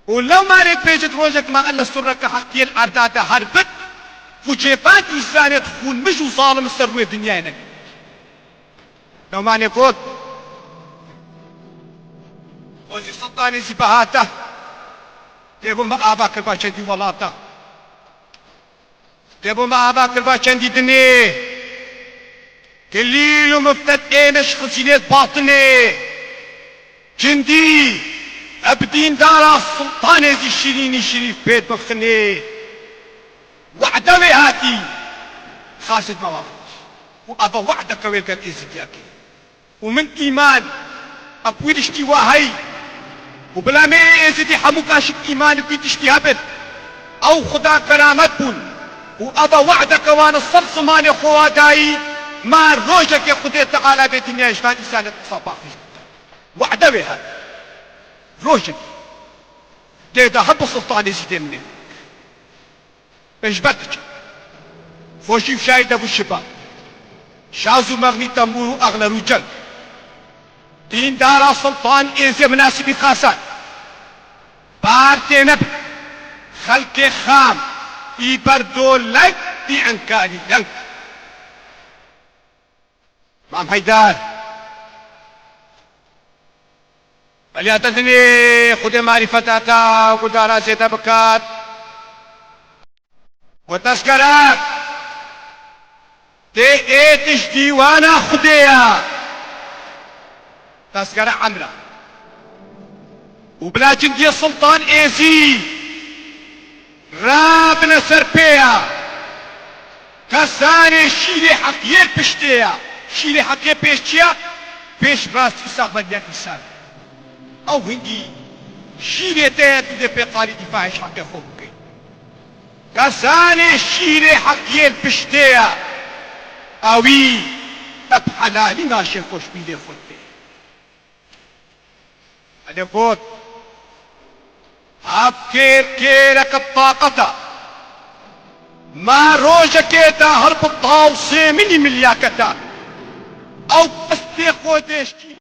ولو مالك بيجت روجك ما قال سرك حقي الأرداد هربت وجيبات إنسانية تخون مش وظالم السروي دنيانا لو مالك بود وزي سلطاني زبهاته تبو ما أباك الباشندي ولاته تبو ما أباك الباشندي دني كل يوم افتتقينش خزينة باطني جندي ابدين دار السلطان زي الشيريني شريف بيت مخني وعده هاتي خاصة مواقف وابا وعده كويل كان ازدياكي ومن ايمان ابويل اشتواهي وبلا مي ازدي حموكاشك ايمان في تشتيهبت او خدا كرامت بون وابا وعده كوان الصرص ماني خواداي ما روجك يا خدي تعالى بيت النياش فان انسان صباح وعده هاتي روجك تيدا حب السلطان يزيد مني اجبتك فوشي شايد ابو الشباب شازو مغني تنبو اغلى رجل دين دارا سلطان ايزي مناسبي خاصان بارتي نب خلق خام يبردو لك دي انكاري لك مام حيدار فليعتذني خذ معرفتها وقدارة زيتا بكات وتذكرات تي ايتش ديوانا خديها تذكرة عمرة وبلاجن دي السلطان ايزي رابنا سربيها كساني شيلي حقير بشتيها شيلي حقير بشتيها بيش براستي ساقبل ياك السابق او هندي شيري تيت دي بيقالي دفاعش حق خوكي كساني شيري حقيل بشتيا اوي اب حلالي ناشي خوش بيدي خلبي انا بود اب كيرك الطاقة ما روجكيتا هرب الطاوسي مني ملياكتا او بستي خودشتي